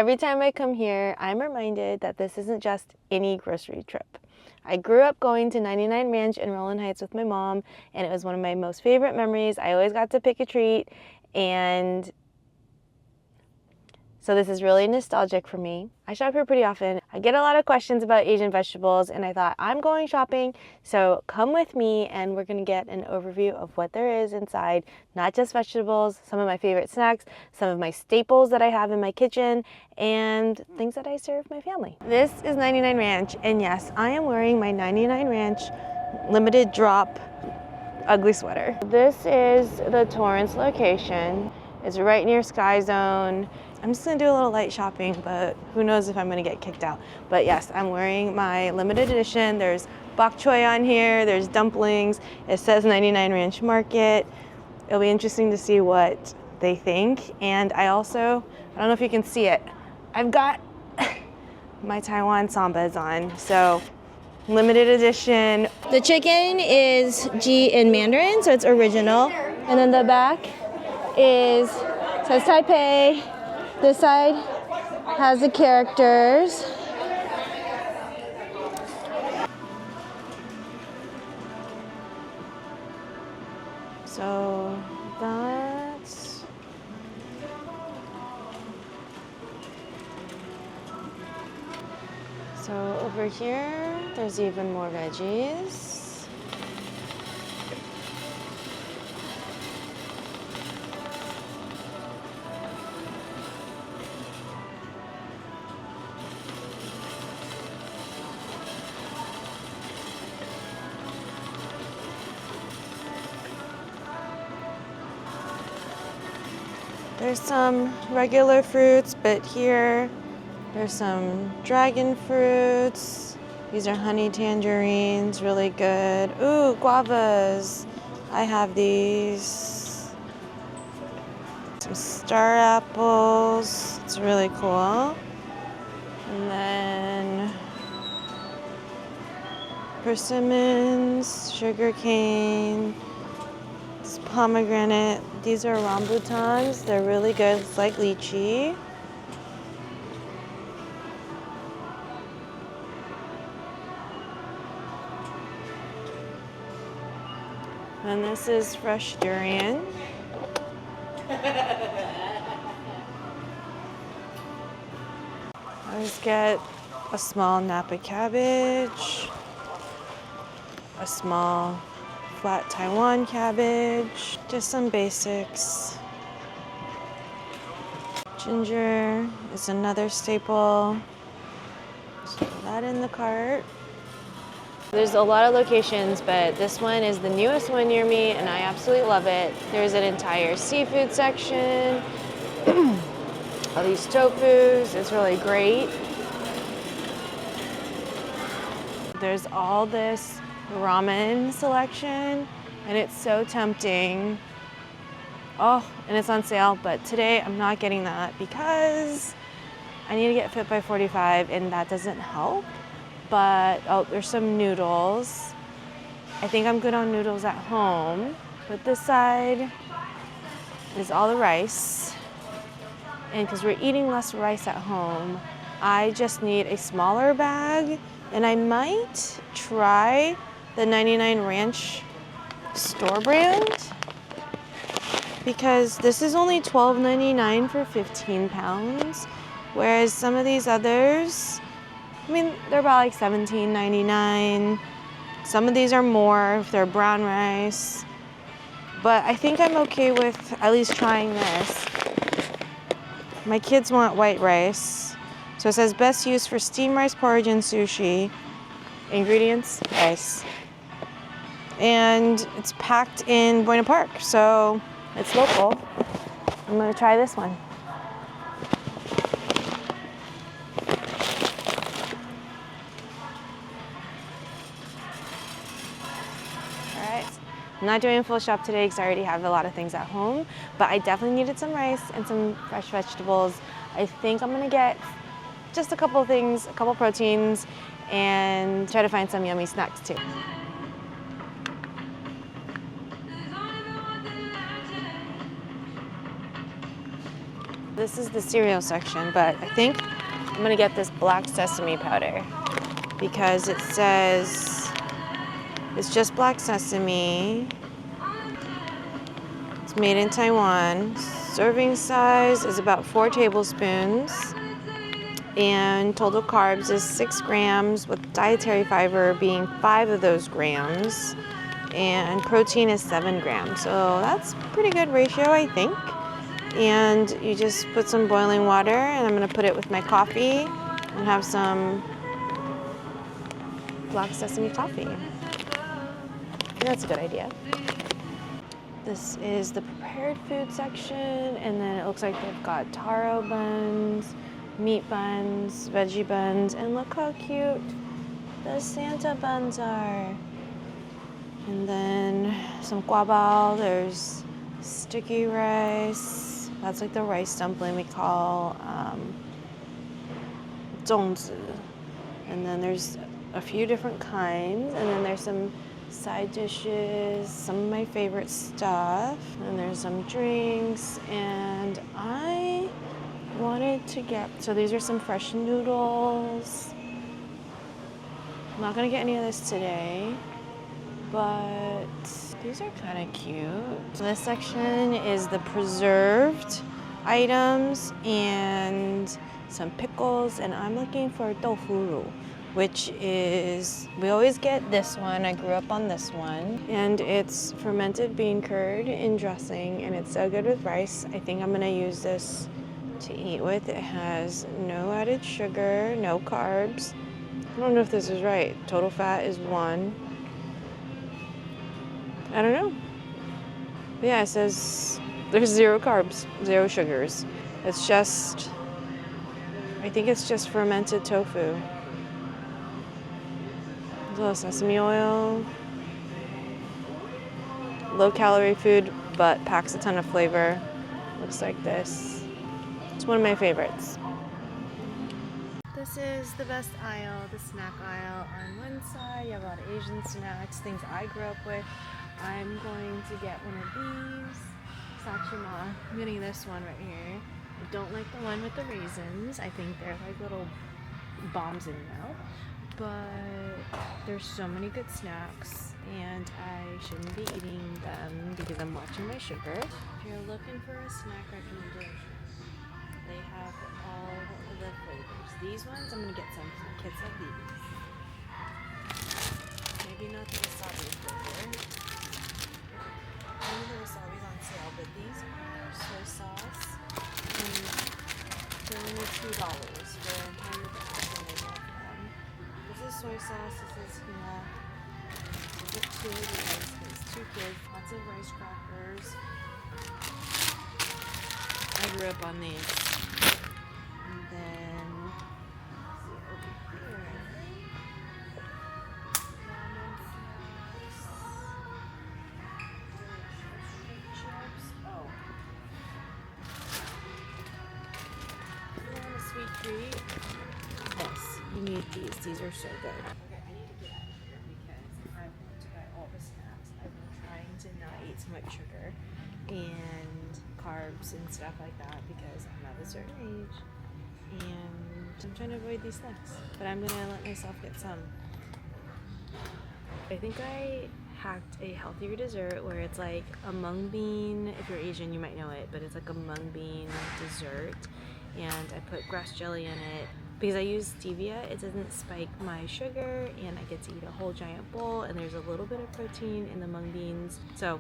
Every time I come here, I'm reminded that this isn't just any grocery trip. I grew up going to 99 Ranch in Rowland Heights with my mom, and it was one of my most favorite memories. I always got to pick a treat, and so this is really nostalgic for me. I shop here pretty often. I get a lot of questions about Asian vegetables, and I thought, I'm going shopping, so come with me and we're gonna get an overview of what there is inside, not just vegetables, some of my favorite snacks, some of my staples that I have in my kitchen, and things that I serve my family. This is 99 Ranch, and yes, I am wearing my 99 Ranch limited drop ugly sweater. This is the Torrance location. It's right near Sky Zone. I'm just gonna do a little light shopping, but who knows if I'm gonna get kicked out. But yes, I'm wearing my limited edition. There's bok choy on here, there's dumplings. It says 99 Ranch Market. It'll be interesting to see what they think. And I don't know if you can see it, I've got my Taiwan sambas on, so limited edition. The chicken is G in Mandarin, so it's original. And then the back says Taipei. This side has the characters. So that's over here, there's even more veggies. There's some regular fruits, but here there's some dragon fruits. These are honey tangerines, really good. Ooh, guavas. I have these. Some star apples. It's really cool. And then persimmons, sugar cane. Pomegranate. These are rambutans. They're really good. It's like lychee. And this is fresh durian. I just get a small Napa cabbage, a small flat Taiwan cabbage, just some basics. Ginger is another staple. Just put that in the cart. There's a lot of locations, but this one is the newest one near me, and I absolutely love it. There's an entire seafood section. All these tofus, it's really great. There's all this ramen selection, and it's so tempting. Oh, and it's on sale, but today I'm not getting that because I need to get fit by 45, and that doesn't help. But oh, there's some noodles. I think I'm good on noodles at home. But this side is all the rice, and because we're eating less rice at home, I just need a smaller bag, and I might try the 99 Ranch store brand, because this is only $12.99 for 15 pounds, whereas some of these others, I mean, they're about like $17.99. Some of these are more if they're brown rice, but I think I'm okay with at least trying this. My kids want white rice, so it says best used for steamed rice porridge and sushi. Ingredients, rice. And it's packed in Buena Park, so it's local. I'm gonna try this one. All right, I'm not doing a full shop today because I already have a lot of things at home, but I definitely needed some rice and some fresh vegetables. I think I'm gonna get just a couple things, a couple proteins, and try to find some yummy snacks too. this is the cereal section, but I think I'm gonna get this black sesame powder because it says it's just black sesame. It's made in Taiwan. Serving size is about 4 tablespoons. And total carbs is 6 grams, with dietary fiber being 5 of those grams. And protein is 7 grams. So that's a pretty good ratio, I think. And you just put some boiling water, and I'm gonna put it with my coffee and have some black sesame coffee. I think that's a good idea. This is the prepared food section, and then it looks like they've got taro buns, meat buns, veggie buns, and look how cute the Santa buns are. And then some guabao, there's sticky rice. That's like the rice dumpling we call zongzi. And then there's a few different kinds, and then there's some side dishes, some of my favorite stuff, and there's some drinks, and I wanted to get, so these are some fresh noodles. I'm not gonna get any of this today, but these are kind of cute. So this section is the preserved items and some pickles, and I'm looking for tofu, which is, we always get this one. I grew up on this one, and it's fermented bean curd in dressing, and it's so good with rice. I think I'm gonna use this to eat with. It has no added sugar, no carbs. I don't know if this is right. Total fat is 1. I don't know. But yeah, it says there's 0 carbs, 0 sugars. It's just, I think it's just fermented tofu. A little sesame oil. Low calorie food, but packs a ton of flavor. Looks like this. It's one of my favorites. This is the best aisle, the snack aisle. On one side, you have a lot of Asian snacks, things I grew up with. I'm going to get one of these. Sachima. I'm getting this one right here. I don't like the one with the raisins. I think they're like little bombs in your mouth. But there's so many good snacks, and I shouldn't be eating them because I'm watching my sugar. If you're looking for a snack recommendation, they have all of the flavors. These ones, I'm gonna get some kits of these. Maybe not the wasabi flavor. Maybe the wasabi's on sale, but these are soy sauce, and they're only $2 for an entire bag. This is soy sauce, this is hina. So get 2 of these. There's 2 kids, lots of rice crackers. I grew up on these. And then, let's see over here. Chips. Oh. You want a sweet treat? Yes, you need these. These are so good. Okay, I need to get out of here because I want to buy all the snacks. I've been trying to not eat so much sugar and carbs and stuff like that because I'm at a certain age, and I'm trying to avoid these snacks. But I'm gonna let myself get some. I think I hacked a healthier dessert where it's like a mung bean. If you're Asian, you might know it, but it's like a mung bean dessert, and I put grass jelly in it. Because I use stevia, it doesn't spike my sugar, and I get to eat a whole giant bowl, and there's a little bit of protein in the mung beans. So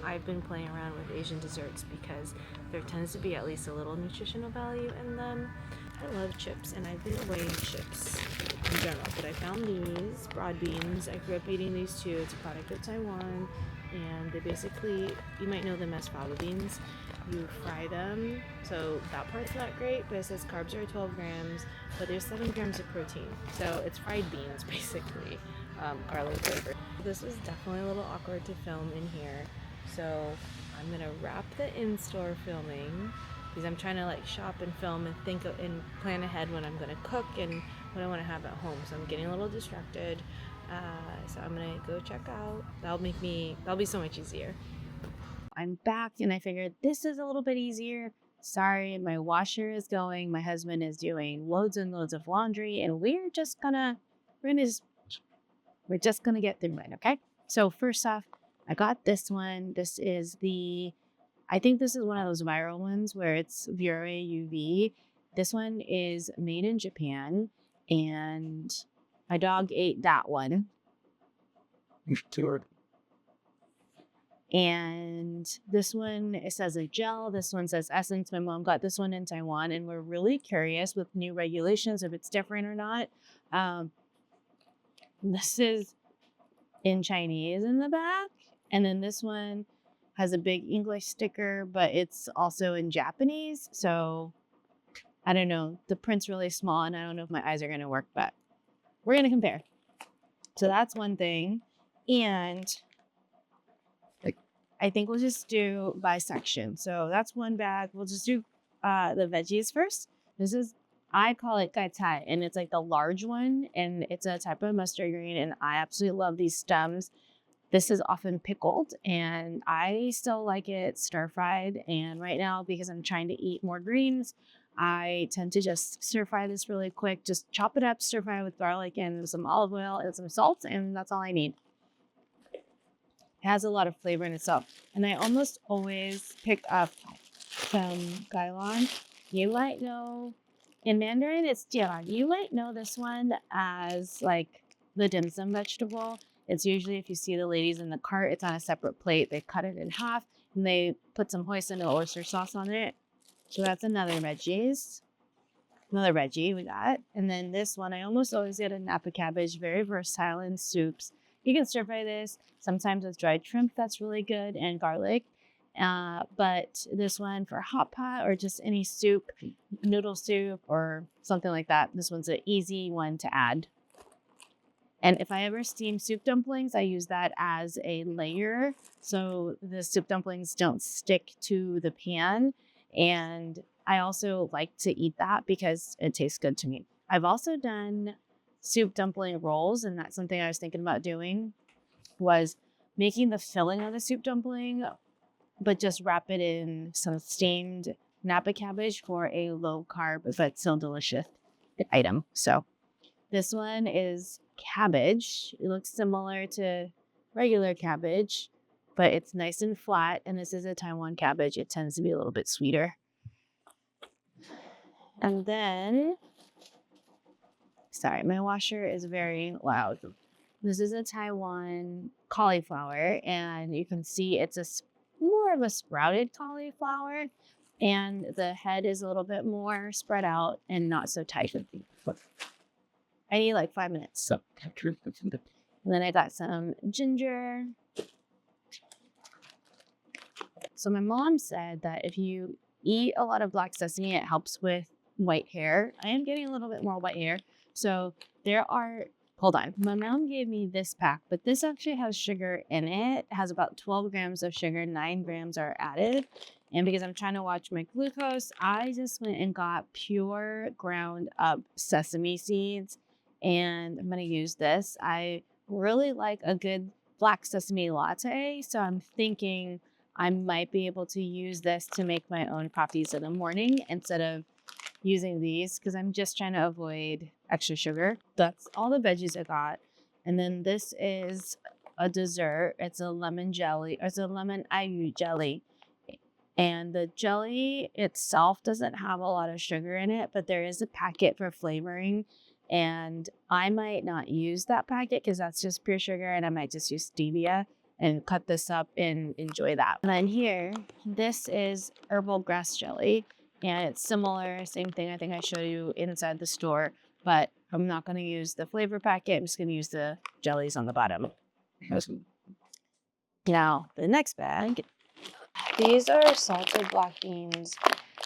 I've been playing around with Asian desserts because there tends to be at least a little nutritional value in them. I love chips, and I've been avoiding chips in general, but I found these broad beans. I grew up eating these too. It's a product of Taiwan, and they basically, you might know them as fava beans. You fry them, so that part's not great, but it says carbs are 12 grams, but there's 7 grams of protein. So it's fried beans, basically, garlic flavor. This was definitely a little awkward to film in here, so I'm gonna wrap the in-store filming because I'm trying to like shop and film and think of, and plan ahead when I'm gonna cook and what I want to have at home. So I'm getting a little distracted. So I'm gonna go check out. That'll be so much easier. I'm back, and I figured this is a little bit easier. sorry, my washer is going. My husband is doing loads and loads of laundry, and we're just gonna get through it, okay? So first off, I got this one. I think this is one of those viral ones where it's Vure UV. This one is made in Japan, and my dog ate that one. And this one, it says a gel. This one says essence. My mom got this one in Taiwan, and we're really curious with new regulations if it's different or not. This is in Chinese in the back. And then this one has a big English sticker, but it's also in Japanese. So I don't know. The print's really small, and I don't know if my eyes are going to work, but we're going to compare. So that's one thing. And I think we'll just do by section. So that's one bag. We'll just do the veggies first. I call it gai cai, and it's like the large one, and it's a type of mustard green, and I absolutely love these stems. This is often pickled, and I still like it stir-fried. And right now, because I'm trying to eat more greens, I tend to just stir-fry this really quick. Just chop it up, stir-fry with garlic and some olive oil and some salt, and that's all I need. It has a lot of flavor in itself. And I almost always pick up some gailan. You might know, in Mandarin, it's jian. You might know this one as like the dim sum vegetable. It's usually, if you see the ladies in the cart, it's on a separate plate. They cut it in half and they put some hoisin or oyster sauce on it. So that's another veggie we got. And then this one, I almost always get a Napa cabbage, very versatile in soups. You can stir fry this sometimes with dried shrimp. That's really good, and garlic. But this one for hot pot or just any soup, noodle soup or something like that. This one's an easy one to add. And if I ever steam soup dumplings, I use that as a layer so the soup dumplings don't stick to the pan. And I also like to eat that because it tastes good to me. I've also done soup dumpling rolls, and that's something I was thinking about doing, was making the filling of the soup dumpling, but just wrap it in some steamed Napa cabbage for a low carb, but still delicious item. So this one is cabbage. It looks similar to regular cabbage, but it's nice and flat. And this is a Taiwan cabbage. It tends to be a little bit sweeter. And then, sorry, my washer is very loud. This is a Taiwan cauliflower, and you can see it's more of a sprouted cauliflower, and the head is a little bit more spread out and not so tight. I need like 5 minutes. And then I got some ginger. So my mom said that if you eat a lot of black sesame, it helps with white hair. I am getting a little bit more white hair. So hold on. My mom gave me this pack, but this actually has sugar in it. It has about 12 grams of sugar, 9 grams are added. And because I'm trying to watch my glucose, I just went and got pure ground up sesame seeds. And I'm going to use this. I really like a good black sesame latte. So I'm thinking I might be able to use this to make my own coffees in the morning instead of using these, because I'm just trying to avoid extra sugar. That's all the veggies I got. And then this is a dessert. It's a lemon jelly. It's a lemon ayu jelly. And the jelly itself doesn't have a lot of sugar in it, but there is a packet for flavoring. And I might not use that packet because that's just pure sugar, and I might just use stevia and cut this up and enjoy that. And then here, this is herbal grass jelly, and it's similar, same thing I think I showed you inside the store, but I'm not going to use the flavor packet. I'm just going to use the jellies on the bottom. Now, the next bag, these are salted black beans.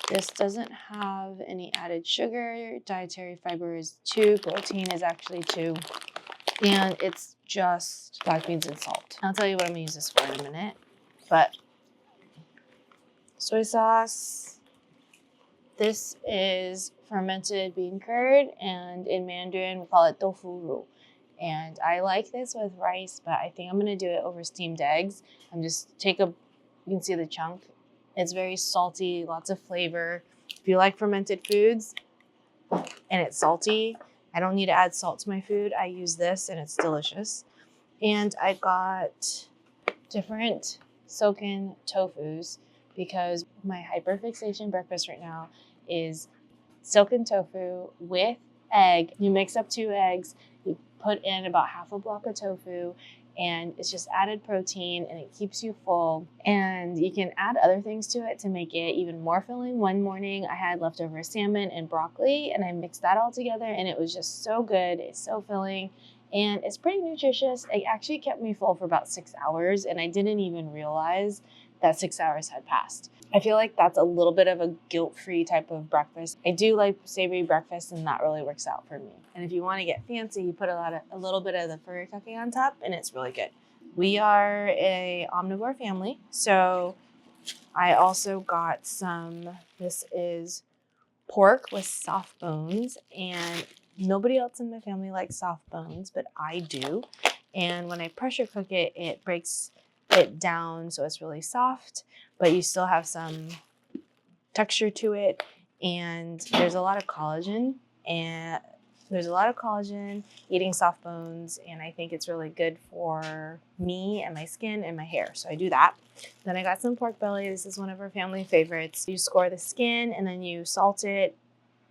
This doesn't have any added sugar. Dietary fiber is 2, protein is actually 2. And it's just black beans and salt. I'll tell you what I'm gonna use this for in a minute. But soy sauce. This is fermented bean curd, and in Mandarin we call it tofu roux. And I like this with rice, but I think I'm gonna do it over steamed eggs. You can see the chunk. It's very salty, lots of flavor. If you like fermented foods and it's salty, I don't need to add salt to my food. I use this and it's delicious. And I got different soaken tofus because my hyperfixation breakfast right now is silken tofu with egg. You mix up 2 eggs, you put in about half a block of tofu, and it's just added protein and it keeps you full. And you can add other things to it to make it even more filling. One morning I had leftover salmon and broccoli and I mixed that all together and it was just so good. It's so filling and it's pretty nutritious. It actually kept me full for about 6 hours and I didn't even realize that 6 hours had passed. I feel like that's a little bit of a guilt-free type of breakfast. I do like savory breakfast and that really works out for me. And if you want to get fancy, you put a little bit of the furikake on top and it's really good. We are a omnivore family, so I also got some, this is pork with soft bones, and nobody else in my family likes soft bones, but I do. And when I pressure cook it, it breaks it down so it's really soft, but you still have some texture to it. And there's a lot of collagen, eating soft bones, and I think it's really good for me and my skin and my hair, so I do that. Then I got some pork belly. This is one of our family favorites. You score the skin and then you salt it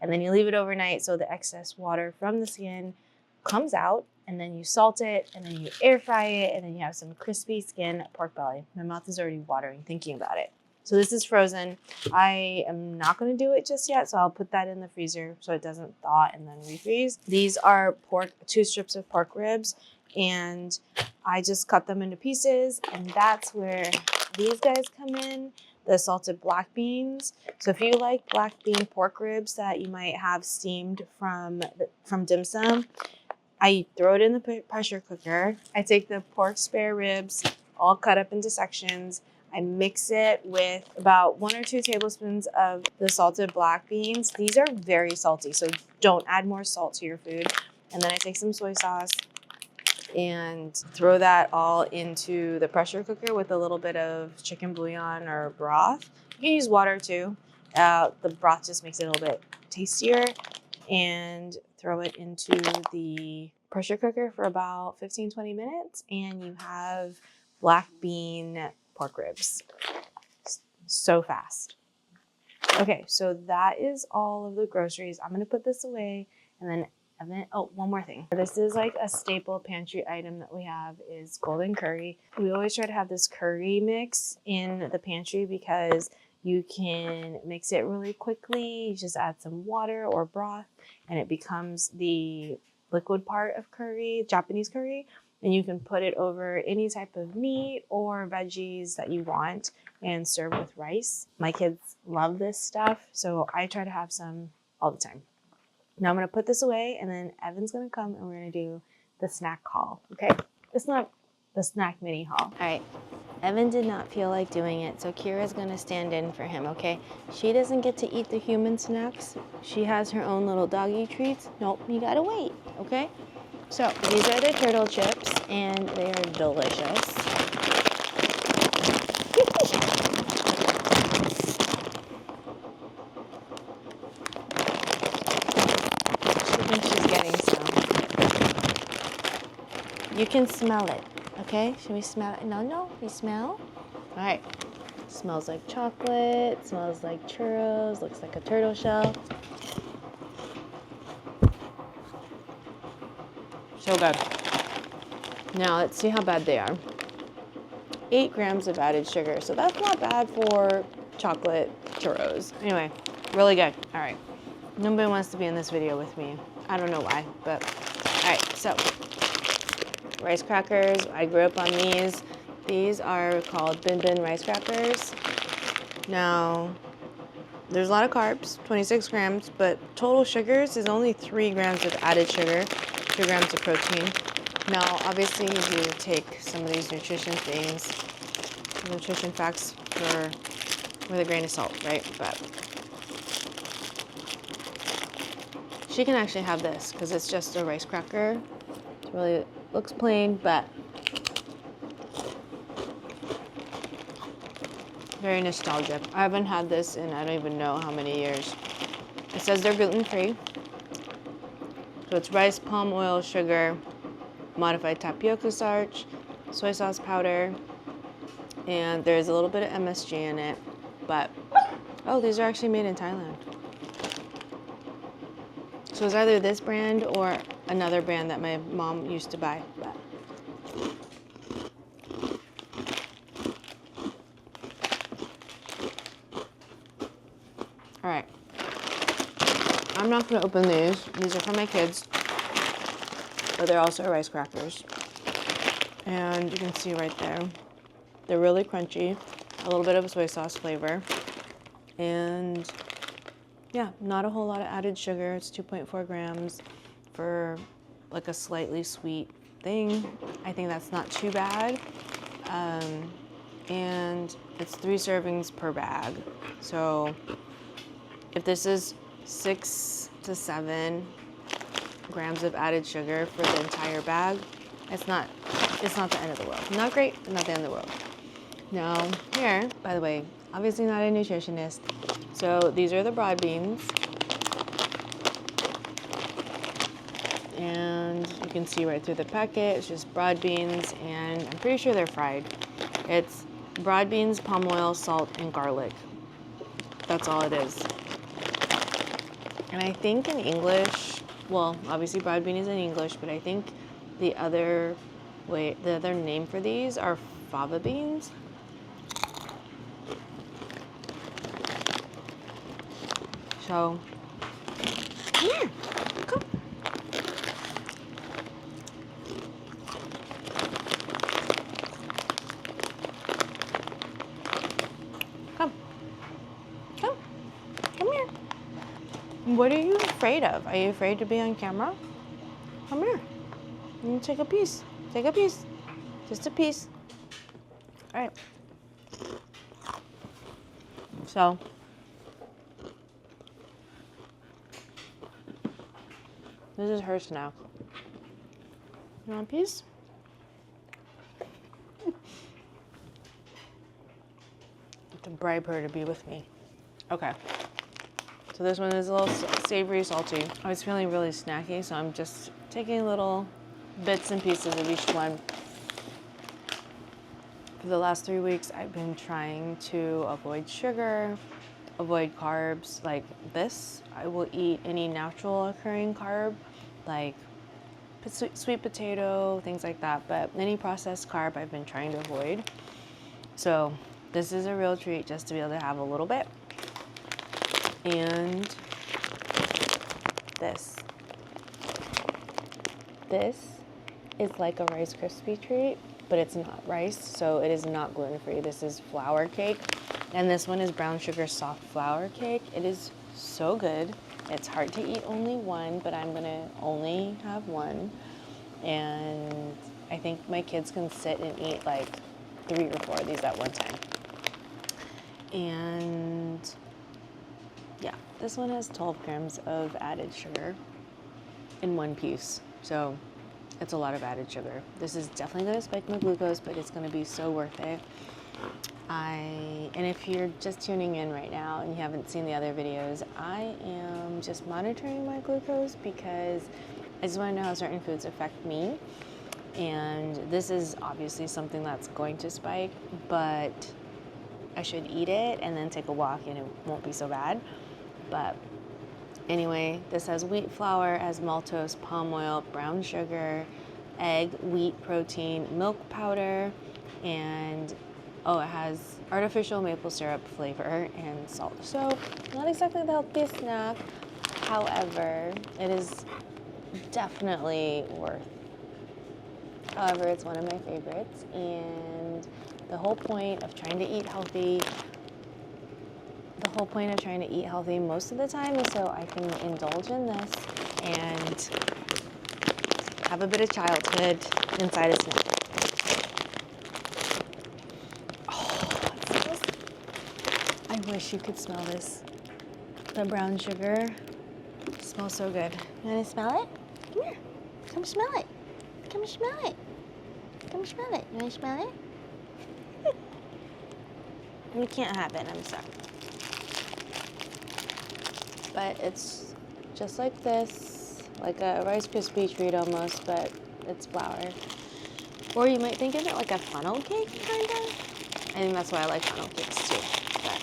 and then you leave it overnight so the excess water from the skin comes out, and then you salt it and then you air fry it, and then you have some crispy skin pork belly. My mouth is already watering thinking about it. So this is frozen. I am not going to do it just yet, so I'll put that in the freezer so it doesn't thaw and then refreeze. These are 2 strips of pork ribs, and I just cut them into pieces, and that's where these guys come in, the salted black beans. So if you like black bean pork ribs that you might have steamed from dim sum, I throw it in the pressure cooker. I take the pork spare ribs, all cut up into sections. I mix it with about 1 or 2 tablespoons of the salted black beans. These are very salty, so don't add more salt to your food. And then I take some soy sauce and throw that all into the pressure cooker with a little bit of chicken bouillon or broth. You can use water too. The broth just makes it a little bit tastier. And throw it into the pressure cooker for about 15-20 minutes, and you have black bean pork ribs. So fast. Okay, so that is all of the groceries. I'm gonna put this away, and then one more thing. This is like a staple pantry item that we have is golden curry. We always try to have this curry mix in the pantry because you can mix it really quickly. You just add some water or broth and it becomes the liquid part of curry, Japanese curry. And you can put it over any type of meat or veggies that you want and serve with rice. My kids love this stuff, so I try to have some all the time. Now I'm gonna put this away, and then Evan's gonna come and we're gonna do the snack haul, okay? It's not the snack mini haul. All right, Evan did not feel like doing it, so Kira's gonna stand in for him, okay? She doesn't get to eat the human snacks. She has her own little doggy treats. Nope, you gotta wait, okay? So these are the turtle chips, and they are delicious. She thinks she's getting some. You can smell it, okay? Should we smell it? No, we smell. All right. Smells like chocolate, smells like churros, looks like a turtle shell. So good. Now let's see how bad they are. 8 grams of added sugar, so that's not bad for chocolate churros. Anyway, really good. All right. Nobody wants to be in this video with me. I don't know why, but all right, so rice crackers. I grew up on these. These are called Bin Bin rice crackers. Now, there's a lot of carbs, 26 grams, but total sugars is only 3 grams of added sugar, 2 grams of protein. Now, obviously, you take some of these nutrition facts with a grain of salt, right? But she can actually have this because it's just a rice cracker. It really looks plain, but Very nostalgic. I haven't had this in I don't even know how many years. It says they're gluten-free. So it's rice, palm oil, sugar, modified tapioca starch, soy sauce powder, and there's a little bit of MSG in it. But, oh, these are actually made in Thailand. So it's either this brand or another brand that my mom used to buy. But. All right. I'm not gonna open these. These are for my kids, but they're also rice crackers. And you can see right there, they're really crunchy, a little bit of a soy sauce flavor. And yeah, not a whole lot of added sugar. It's 2.4 grams for like a slightly sweet thing. I think that's not too bad. And it's 3 servings per bag. So if this is 6 to 7 grams of added sugar for the entire bag, it's not the end of the world. Not great, but not the end of the world. Now, here, by the way, obviously not a nutritionist. So these are the broad beans. And you can see right through the packet, it's just broad beans, and I'm pretty sure they're fried. It's broad beans, palm oil, salt, and garlic. That's all it is. And I think in English, well, obviously broad bean is in English, but I think the other name for these are fava beans. So, here, come. Come. Come. Come here. What are you afraid of? Are you afraid to be on camera? Come here. You take a piece. Take a piece. Just a piece. All right. So, this is her snack. You want a piece? To bribe her to be with me. Okay. So this one is a little savory, salty. I was feeling really snacky, so I'm just taking little bits and pieces of each one. For the last 3 weeks, I've been trying to avoid sugar, avoid carbs like this. I will eat any natural occurring carb, like sweet potato, things like that, but any processed carb I've been trying to avoid. So this is a real treat just to be able to have a little bit. And this is like a Rice Krispie treat, but it's not rice, so it is not gluten-free. This is flour cake, and this one is brown sugar soft flour cake. It is so good. It's hard to eat only one, but I'm gonna only have one. And I think my kids can sit and eat like 3 or 4 of these at one time. And yeah, this one has 12 grams of added sugar in one piece. So it's a lot of added sugar. This is definitely gonna spike my glucose, but it's gonna be so worth it. And if you're just tuning in right now and you haven't seen the other videos, I am just monitoring my glucose because I just wanna know how certain foods affect me. And this is obviously something that's going to spike, but I should eat it and then take a walk and it won't be so bad. But anyway, this has wheat flour, has maltose, palm oil, brown sugar, egg, wheat protein, milk powder, and oh, it has artificial maple syrup flavor and salt. So not exactly the healthiest snack. However, it is definitely worth. However, it's one of my favorites, and the whole point of trying to eat healthy most of the time is so I can indulge in this and have a bit of childhood inside a snack. Oh, it smells. I wish you could smell this. The brown sugar smells so good. You want to smell it? Come here. Come smell it. Come smell it. Come smell it. You want to smell it? You can't have it, I'm sorry. But it's just like this, like a Rice Krispie treat almost, but it's flour. Or you might think of it like a funnel cake, kind of. I think that's why I like funnel cakes too. But.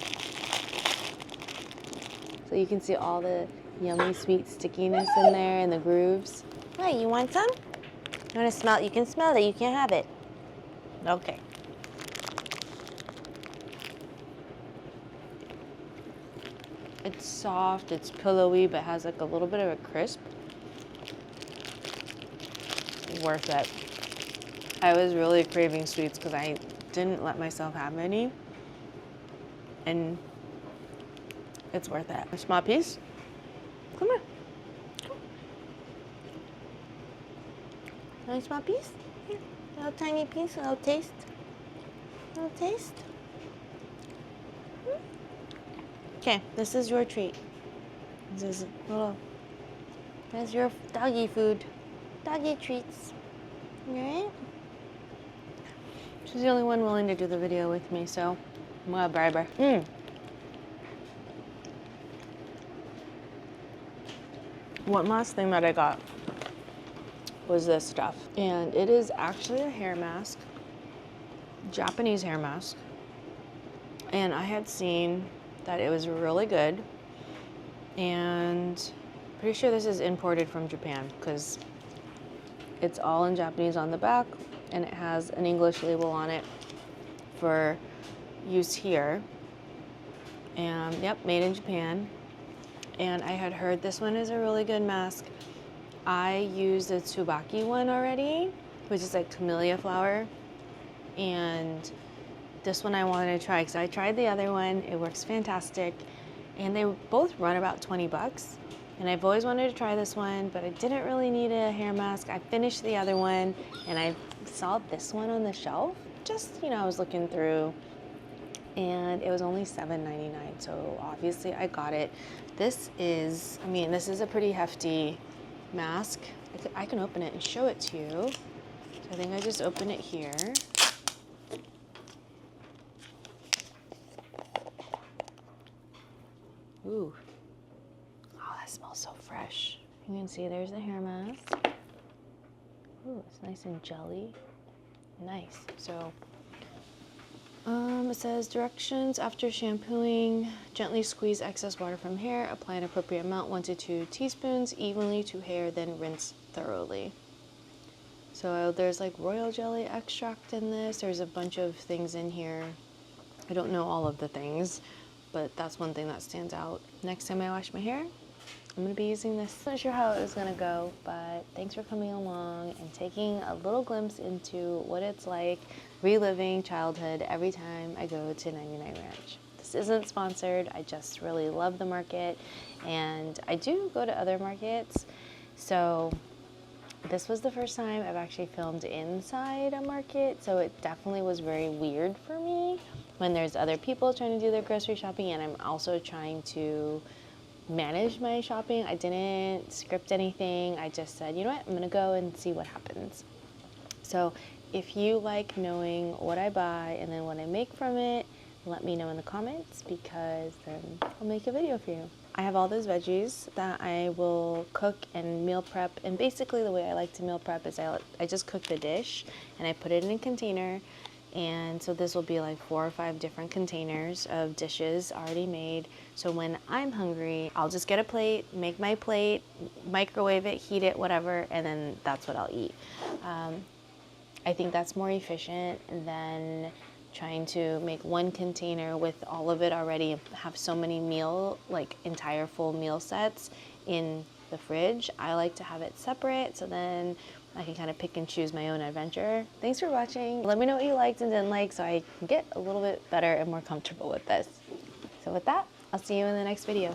So you can see all the yummy sweet stickiness in there and the grooves. Hey, you want some? You want to smell it? You can smell it, you can't have it. Okay. It's soft, it's pillowy, but has like a little bit of a crisp. Worth it. I was really craving sweets because I didn't let myself have any. And it's worth it. A small piece? Come here. A small piece? Here. A little tiny piece, a little taste. A little taste. Okay, this is your treat. This is little. That's your doggy food. Doggy treats. Alright? She's the only one willing to do the video with me, so I'm gonna bribe her. One last thing that I got was this stuff. And it is actually a hair mask, Japanese hair mask. And I had seen that it was really good. And pretty sure this is imported from Japan because it's all in Japanese on the back and it has an English label on it for use here. And yep, made in Japan. And I had heard this one is a really good mask. I used the Tsubaki one already, which is like camellia flower. And this one I wanted to try because I tried the other one. It works fantastic. And they both run about 20 bucks. And I've always wanted to try this one, but I didn't really need a hair mask. I finished the other one and I saw this one on the shelf. Just, I was looking through and it was only $7.99. So obviously I got it. This is a pretty hefty mask. I can open it and show it to you. So I think I just open it here. Ooh. Oh, that smells so fresh. You can see there's the hair mask. Ooh, it's nice and jelly. Nice. So, it says directions after shampooing, gently squeeze excess water from hair, apply an appropriate amount, 1 to 2 teaspoons, evenly to hair, then rinse thoroughly. So there's like royal jelly extract in this. There's a bunch of things in here. I don't know all of the things, but that's one thing that stands out. Next time I wash my hair, I'm gonna be using this. Not sure how it was gonna go, but thanks for coming along and taking a little glimpse into what it's like reliving childhood every time I go to 99 Ranch. This isn't sponsored, I just really love the market, and I do go to other markets, so this was the first time I've actually filmed inside a market, so it definitely was very weird for me when there's other people trying to do their grocery shopping and I'm also trying to manage my shopping. I didn't script anything. I just said, you know what, I'm gonna go and see what happens. So if you like knowing what I buy and then what I make from it, let me know in the comments because then I'll make a video for you. I have all those veggies that I will cook and meal prep, and basically the way I like to meal prep is I just cook the dish and I put it in a container. And so this will be like 4 or 5 different containers of dishes already made. So when I'm hungry, I'll just get a plate, make my plate, microwave it, heat it, whatever, and then that's what I'll eat. I think that's more efficient than trying to make one container with all of it already and have so many entire full meal sets in the fridge. I like to have it separate so then I can kind of pick and choose my own adventure. Thanks for watching. Let me know what you liked and didn't like so I can get a little bit better and more comfortable with this. So with that, I'll see you in the next video.